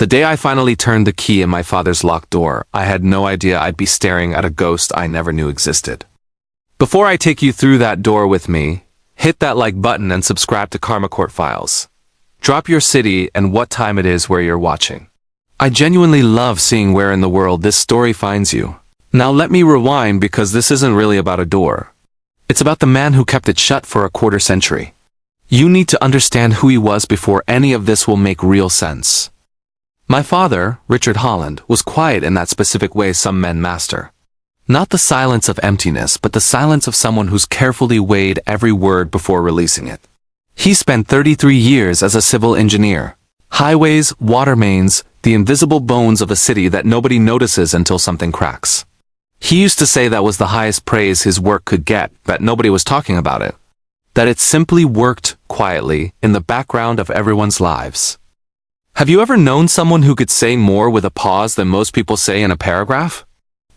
The day I finally turned the key in my father's locked door, I had no idea I'd be staring at a ghost I never knew existed. Before I take you through that door with me, hit that like button and subscribe to Karma Court Files. Drop your city and what time it is where you're watching. I genuinely love seeing where in the world this story finds you. Now let me rewind because this isn't really about a door. It's about the man who kept it shut for a quarter century. You need to understand who he was before any of this will make real sense. My father, Richard Holland, was quiet in that specific way some men master. Not the silence of emptiness, but the silence of someone who's carefully weighed every word before releasing it. He spent 33 years as a civil engineer. Highways, water mains, the invisible bones of a city that nobody notices until something cracks. He used to say that was the highest praise his work could get, that nobody was talking about it. That it simply worked quietly in the background of everyone's lives. Have you ever known someone who could say more with a pause than most people say in a paragraph?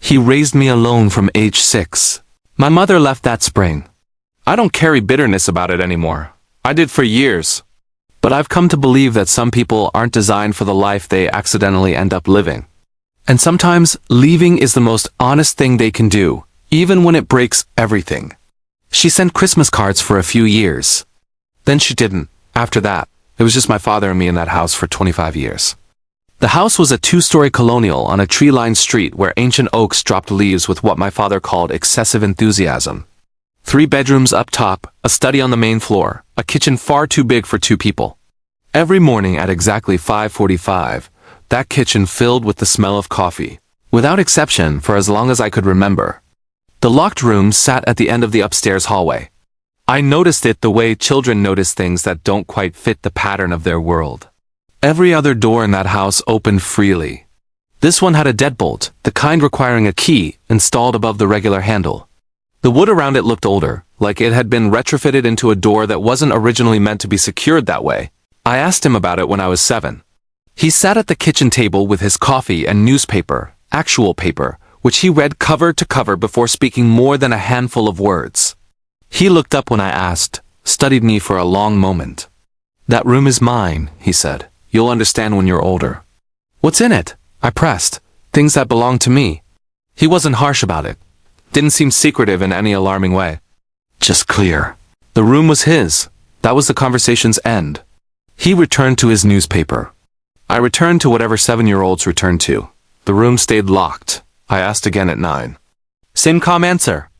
He raised me alone from age 6. My mother left that spring. I don't carry bitterness about it anymore. I did for years. But I've come to believe that some people aren't designed for the life they accidentally end up living. And sometimes, leaving is the most honest thing they can do, even when it breaks everything. She sent Christmas cards for a few years. Then she didn't. After that, it was just my father and me in that house for 25 years. The house was a 2-story colonial on a tree-lined street where ancient oaks dropped leaves with what my father called excessive enthusiasm. 3 bedrooms up top, a study on the main floor, a kitchen far too big for 2 people. Every morning at exactly 5:45, that kitchen filled with the smell of coffee, without exception for as long as I could remember. The locked room sat at the end of the upstairs hallway. I noticed it the way children notice things that don't quite fit the pattern of their world. Every other door in that house opened freely. This one had a deadbolt, the kind requiring a key, installed above the regular handle. The wood around it looked older, like it had been retrofitted into a door that wasn't originally meant to be secured that way. I asked him about it when I was 7. He sat at the kitchen table with his coffee and newspaper, actual paper, which he read cover to cover before speaking more than a handful of words. He looked up when I asked, studied me for a long moment. "That room is mine," he said. "You'll understand when you're older." "What's in it?" I pressed. "Things that belong to me." He wasn't harsh about it. Didn't seem secretive in any alarming way. Just clear. The room was his. That was the conversation's end. He returned to his newspaper. I returned to whatever 7-year-olds return to. The room stayed locked. I asked again at 9. Same calm answer.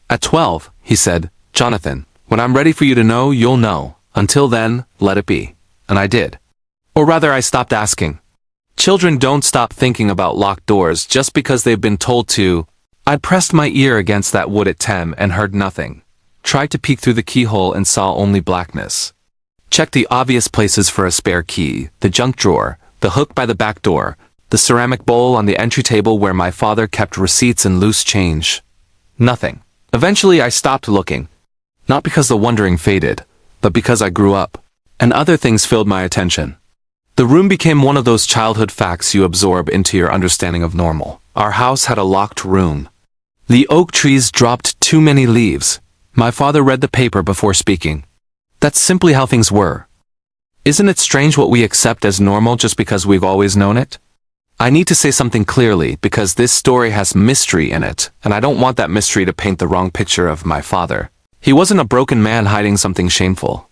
At 12, he said, "Jonathan, when I'm ready for you to know, you'll know. Until then, let it be." And I did. Or rather, I stopped asking. Children don't stop thinking about locked doors just because they've been told to. I pressed my ear against that wood at 10 and heard nothing. Tried to peek through the keyhole and saw only blackness. Checked the obvious places for a spare key, the junk drawer, the hook by the back door, the ceramic bowl on the entry table where my father kept receipts and loose change. Nothing. Eventually I stopped looking. Not because the wondering faded, but because I grew up. And other things filled my attention. The room became one of those childhood facts you absorb into your understanding of normal. Our house had a locked room. The oak trees dropped too many leaves. My father read the paper before speaking. That's simply how things were. Isn't it strange what we accept as normal just because we've always known it? I need to say something clearly because this story has mystery in it, and I don't want that mystery to paint the wrong picture of my father. He wasn't a broken man hiding something shameful.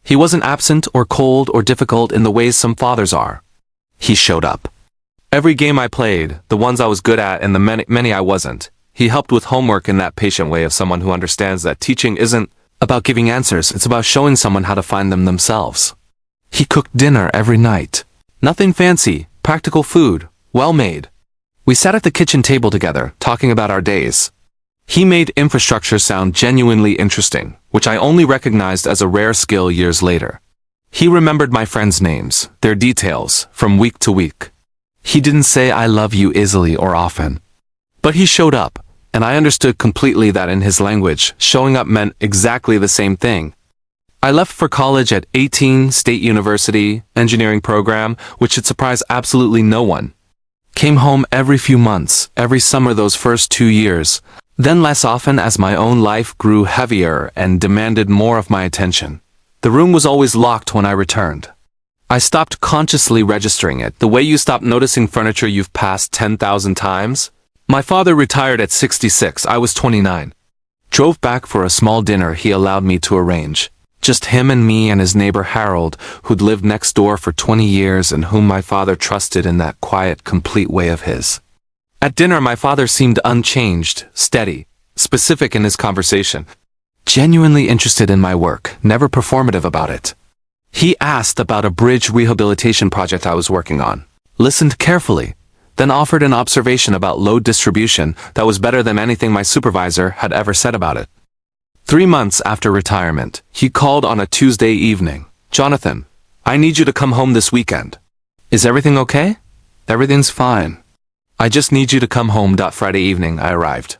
He wasn't absent or cold or difficult in the ways some fathers are. He showed up. Every game I played, the ones I was good at and the many I wasn't, he helped with homework in that patient way of someone who understands that teaching isn't about giving answers, it's about showing someone how to find them themselves. He cooked dinner every night. Nothing fancy, practical food, well made. We sat at the kitchen table together, talking about our days. He made infrastructure sound genuinely interesting, which I only recognized as a rare skill years later. He remembered my friends' names, their details, from week to week. He didn't say "I love you" easily or often. But he showed up, and I understood completely that in his language, showing up meant exactly the same thing. I left for college at 18, State University, engineering program, which should surprise absolutely no one. Came home every few months, every summer those first 2 years, then less often as my own life grew heavier and demanded more of my attention. The room was always locked when I returned. I stopped consciously registering it, the way you stop noticing furniture you've passed 10,000 times. My father retired at 66, I was 29. Drove back for a small dinner he allowed me to arrange. Just him and me and his neighbor Harold, who'd lived next door for 20 years and whom my father trusted in that quiet, complete way of his. At dinner, my father seemed unchanged, steady, specific in his conversation. Genuinely interested in my work, never performative about it. He asked about a bridge rehabilitation project I was working on, listened carefully, then offered an observation about load distribution that was better than anything my supervisor had ever said about it. 3 months after retirement, he called on a Tuesday evening. "Jonathan, I need you to come home this weekend." "Is everything okay?" "Everything's fine. I just need you to come home." Friday evening, I arrived.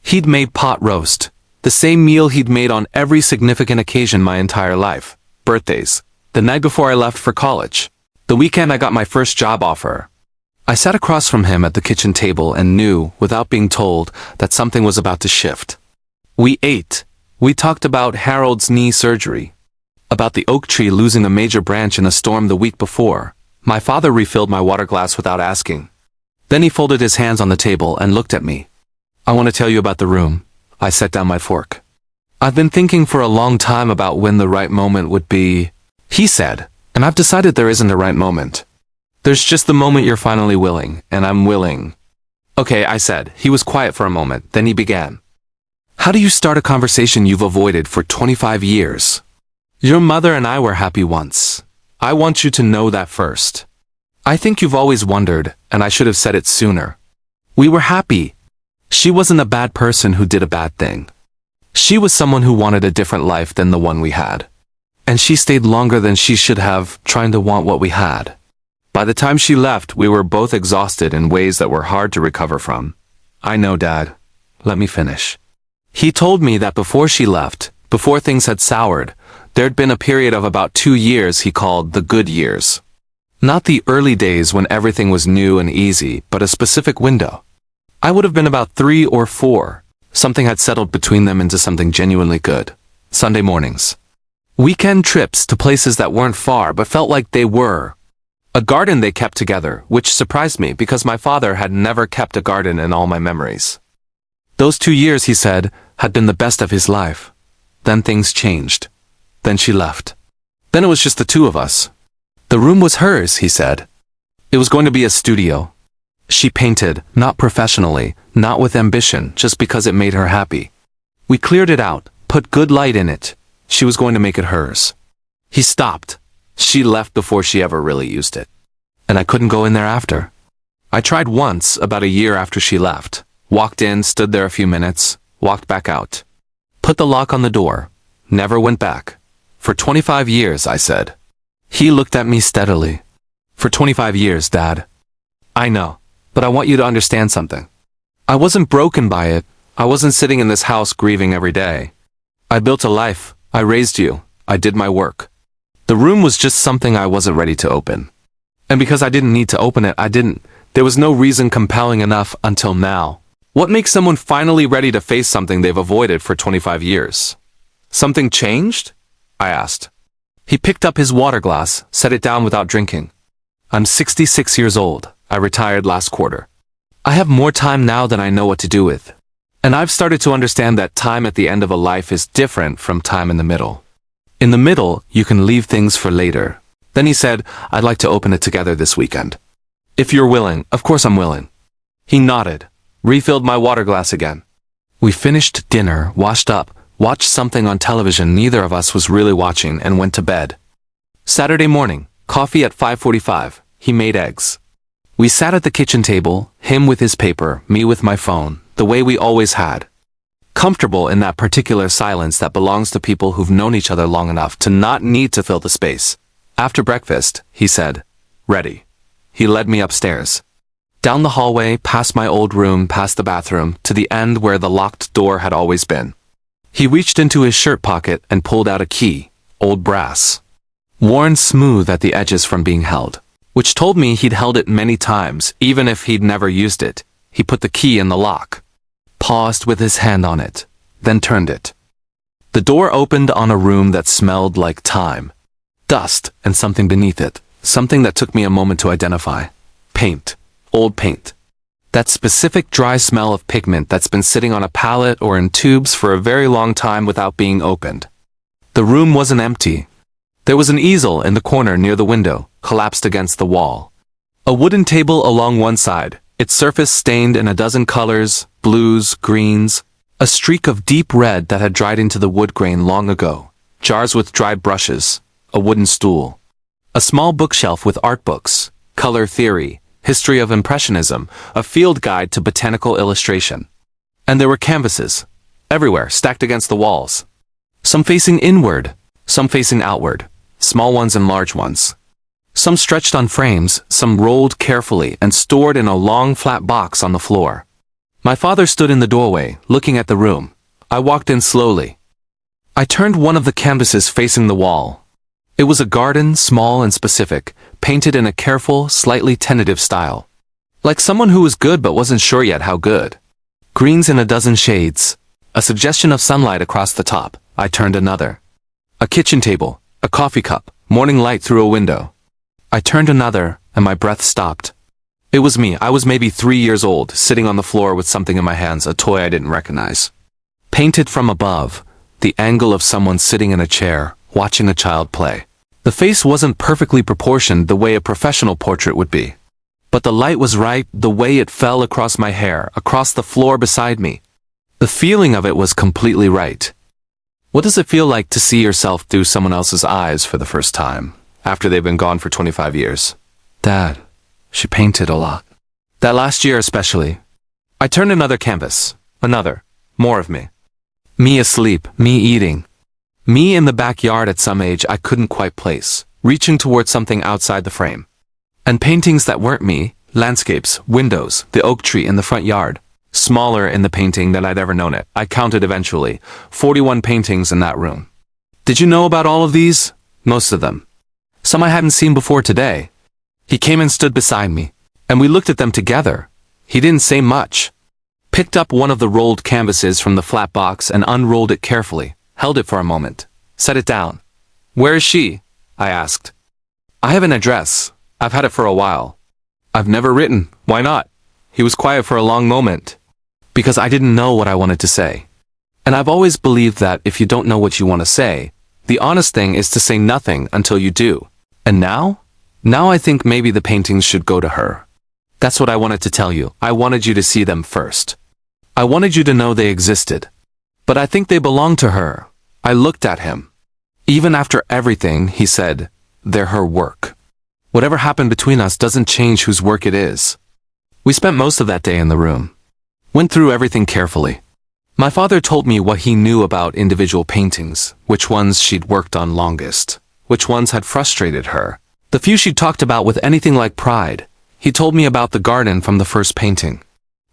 He'd made pot roast, the same meal he'd made on every significant occasion my entire life. Birthdays, the night before I left for college, the weekend I got my first job offer. I sat across from him at the kitchen table and knew, without being told, that something was about to shift. We ate. We talked about Harold's knee surgery, about the oak tree losing a major branch in a storm the week before. My father refilled my water glass without asking. Then he folded his hands on the table and looked at me. "I want to tell you about the room." I set down my fork. "I've been thinking for a long time about when the right moment would be," he said, "and I've decided there isn't a right moment. There's just the moment you're finally willing, and I'm willing." "Okay," I said. He was quiet for a moment, then he began. "How do you start a conversation you've avoided for 25 years? Your mother and I were happy once. I want you to know that first. I think you've always wondered, and I should have said it sooner. We were happy. She wasn't a bad person who did a bad thing. She was someone who wanted a different life than the one we had. And she stayed longer than she should have, trying to want what we had. By the time she left, we were both exhausted in ways that were hard to recover from. I know, Dad. Let me finish." He told me that before she left, before things had soured, there'd been a period of about 2 years he called the good years. Not the early days when everything was new and easy, but a specific window. I would have been about 3 or 4. Something had settled between them into something genuinely good. Sunday mornings. Weekend trips to places that weren't far but felt like they were. A garden they kept together, which surprised me because my father had never kept a garden in all my memories. Those 2 years, he said, had been the best of his life. Then things changed. Then she left. Then it was just the two of us. The room was hers, he said. It was going to be a studio. She painted, not professionally, not with ambition, just because it made her happy. We cleared it out, put good light in it. She was going to make it hers. He stopped. She left before she ever really used it. And I couldn't go in there after. I tried once, about a year after she left. Walked in, stood there a few minutes, walked back out. Put the lock on the door. Never went back. For 25 years, I said. He looked at me steadily. For 25 years, Dad. I know, but I want you to understand something. I wasn't broken by it. I wasn't sitting in this house grieving every day. I built a life. I raised you. I did my work. The room was just something I wasn't ready to open. And because I didn't need to open it, I didn't. There was no reason compelling enough until now. What makes someone finally ready to face something they've avoided for 25 years? Something changed? I asked. He picked up his water glass, set it down without drinking. I'm 66 years old. I retired last quarter. I have more time now than I know what to do with. And I've started to understand that time at the end of a life is different from time in the middle. In the middle, you can leave things for later. Then he said, I'd like to open it together this weekend. If you're willing, of course I'm willing. He nodded, refilled my water glass again. We finished dinner, washed up, watched something on television neither of us was really watching, and went to bed. Saturday morning, coffee at 5:45. He made eggs. We sat at the kitchen table, him with his paper, me with my phone, the way we always had. Comfortable in that particular silence that belongs to people who've known each other long enough to not need to fill the space. After breakfast, he said, ready. He led me upstairs. Down the hallway, past my old room, past the bathroom, to the end where the locked door had always been. He reached into his shirt pocket and pulled out a key, old brass, worn smooth at the edges from being held, which told me he'd held it many times, even if he'd never used it. He put the key in the lock, paused with his hand on it, then turned it. The door opened on a room that smelled like time, dust and something beneath it, something that took me a moment to identify. Paint. Old paint. That specific dry smell of pigment that's been sitting on a pallet or in tubes for a very long time without being opened. The room wasn't empty. There was an easel in the corner near the window, collapsed against the wall. A wooden table along one side, its surface stained in a dozen colors, blues, greens, a streak of deep red that had dried into the wood grain long ago, jars with dried brushes, a wooden stool, a small bookshelf with art books, color theory, history of impressionism, a field guide to botanical illustration. And there were canvases, everywhere, stacked against the walls. Some facing inward, some facing outward, small ones and large ones. Some stretched on frames, some rolled carefully and stored in a long flat box on the floor. My father stood in the doorway, looking at the room. I walked in slowly. I turned one of the canvases facing the wall. It was a garden, small and specific, painted in a careful, slightly tentative style. Like someone who was good but wasn't sure yet how good. Greens in a dozen shades. A suggestion of sunlight across the top. I turned another. A kitchen table, a coffee cup, morning light through a window. I turned another, and my breath stopped. It was me. I was maybe 3 years old, sitting on the floor with something in my hands, a toy I didn't recognize. Painted from above, the angle of someone sitting in a chair, watching a child play. The face wasn't perfectly proportioned the way a professional portrait would be. But the light was right, the way it fell across my hair, across the floor beside me. The feeling of it was completely right. What does it feel like to see yourself through someone else's eyes for the first time, after they've been gone for 25 years? Dad, she painted a lot. That last year especially. I turned another canvas. Another. More of me. Me asleep, me eating. Me in the backyard at some age I couldn't quite place, reaching towards something outside the frame. And paintings that weren't me, landscapes, windows, the oak tree in the front yard. Smaller in the painting than I'd ever known it. I counted eventually. 41 paintings in that room. Did you know about all of these? Most of them. Some I hadn't seen before today. He came and stood beside me, and we looked at them together. He didn't say much. Picked up one of the rolled canvases from the flat box and unrolled it carefully, held it for a moment, set it down. Where is she? I asked. I have an address. I've had it for a while. I've never written. Why not? He was quiet for a long moment. Because I didn't know what I wanted to say. And I've always believed that if you don't know what you want to say, the honest thing is to say nothing until you do. And now? Now I think maybe the paintings should go to her. That's what I wanted to tell you. I wanted you to see them first. I wanted you to know they existed. But I think they belong to her. I looked at him. Even after everything, he said, they're her work. Whatever happened between us doesn't change whose work it is. We spent most of that day in the room. Went through everything carefully. My father told me what he knew about individual paintings, which ones she'd worked on longest, which ones had frustrated her, the few she'd talked about with anything like pride. He told me about the garden from the first painting.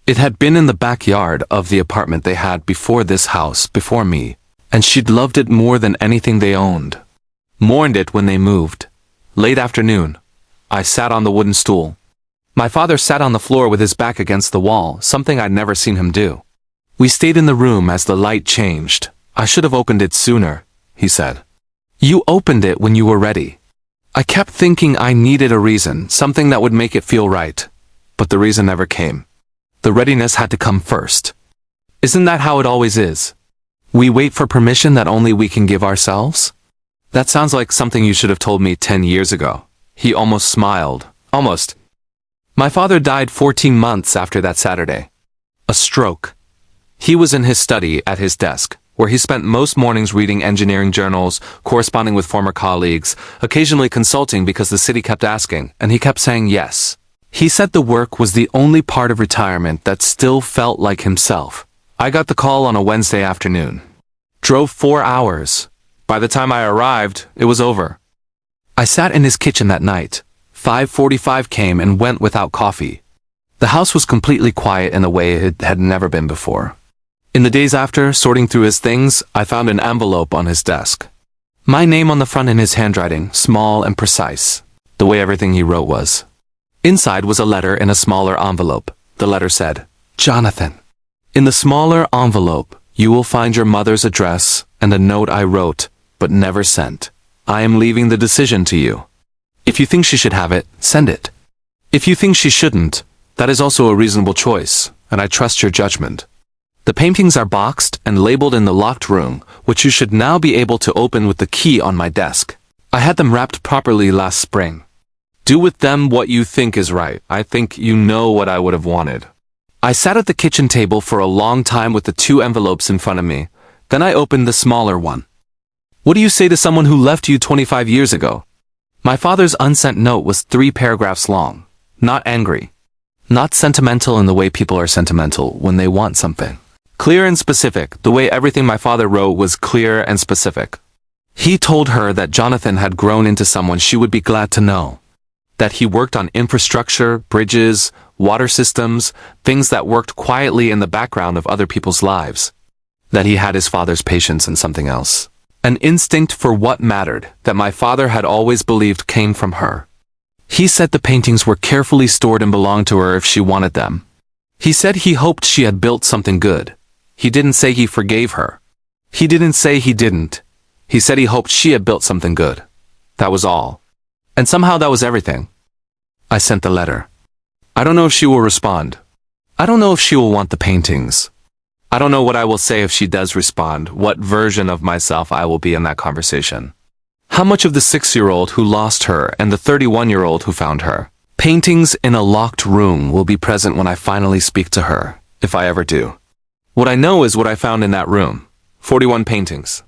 It had been in the backyard of the apartment they had before this house, before me, and she'd loved it more than anything they owned. Mourned it when they moved. Late afternoon. I sat on the wooden stool. My father sat on the floor with his back against the wall, something I'd never seen him do. We stayed in the room as the light changed. I should have opened it sooner, he said. You opened it when you were ready. I kept thinking I needed a reason, something that would make it feel right. But the reason never came. The readiness had to come first. Isn't that how it always is? We wait for permission that only we can give ourselves? That sounds like something you should have told me 10 years ago. He almost smiled. Almost. My father died 14 months after that Saturday. A stroke. He was in his study at his desk, where he spent most mornings reading engineering journals, corresponding with former colleagues, occasionally consulting because the city kept asking, and he kept saying yes. He said the work was the only part of retirement that still felt like himself. I got the call on a Wednesday afternoon. Drove 4 hours. By the time I arrived, it was over. I sat in his kitchen that night. 5:45 came and went without coffee. The house was completely quiet in a way it had never been before. In the days after, sorting through his things, I found an envelope on his desk. My name on the front in his handwriting, small and precise, the way everything he wrote was. Inside was a letter in a smaller envelope. The letter said, Jonathan. In the smaller envelope, you will find your mother's address and a note I wrote, but never sent. I am leaving the decision to you. If you think she should have it, send it. If you think she shouldn't, that is also a reasonable choice, and I trust your judgment. The paintings are boxed and labeled in the locked room, which you should now be able to open with the key on my desk. I had them wrapped properly last spring. Do with them what you think is right. I think you know what I would have wanted. I sat at the kitchen table for a long time with the 2 envelopes in front of me. Then I opened the smaller one. What do you say to someone who left you 25 years ago? My father's unsent note was 3 paragraphs long. Not angry. Not sentimental in the way people are sentimental when they want something. Clear and specific. The way everything my father wrote was clear and specific. He told her that Jonathan had grown into someone she would be glad to know. That he worked on infrastructure, bridges, water systems, things that worked quietly in the background of other people's lives. That he had his father's patience and something else. An instinct for what mattered that my father had always believed came from her. He said the paintings were carefully stored and belonged to her if she wanted them. He said he hoped she had built something good. He didn't say he forgave her. He didn't say he didn't. He said he hoped she had built something good. That was all. And somehow that was everything. I sent the letter. I don't know if she will respond. I don't know if she will want the paintings. I don't know what I will say if she does respond, what version of myself I will be in that conversation. How much of the 6-year-old who lost her and the 31-year-old who found her? Paintings in a locked room will be present when I finally speak to her, if I ever do. What I know is what I found in that room. 41 paintings.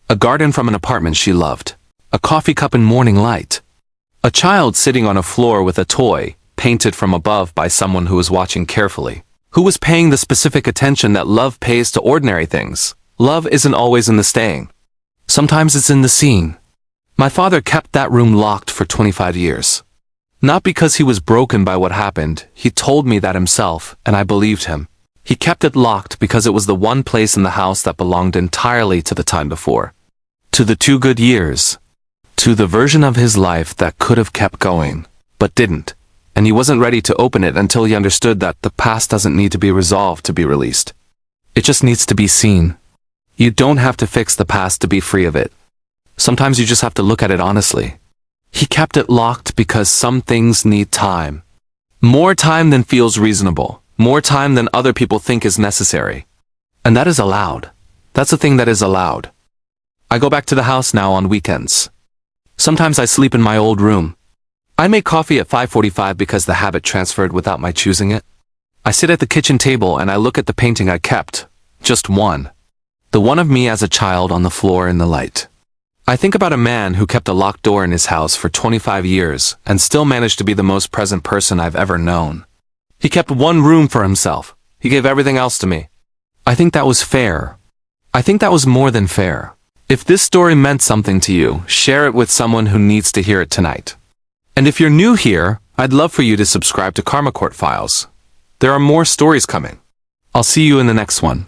A garden from an apartment she loved. A coffee cup in morning light. A child sitting on a floor with a toy, painted from above by someone who was watching carefully. Who was paying the specific attention that love pays to ordinary things. Love isn't always in the staying. Sometimes it's in the seeing. My father kept that room locked for 25 years. Not because he was broken by what happened, he told me that himself, and I believed him. He kept it locked because it was the one place in the house that belonged entirely to the time before. To the 2 good years. To the version of his life that could have kept going, but didn't. And he wasn't ready to open it until he understood that the past doesn't need to be resolved to be released. It just needs to be seen. You don't have to fix the past to be free of it. Sometimes you just have to look at it honestly. He kept it locked because some things need time. More time than feels reasonable. More time than other people think is necessary. And that is allowed. That's a thing that is allowed. I go back to the house now on weekends. Sometimes I sleep in my old room. I make coffee at 5:45 because the habit transferred without my choosing it. I sit at the kitchen table and I look at the painting I kept. Just one. The one of me as a child on the floor in the light. I think about a man who kept a locked door in his house for 25 years and still managed to be the most present person I've ever known. He kept one room for himself. He gave everything else to me. I think that was fair. I think that was more than fair. If this story meant something to you, share it with someone who needs to hear it tonight. And if you're new here, I'd love for you to subscribe to Karma Court Files. There are more stories coming. I'll see you in the next one.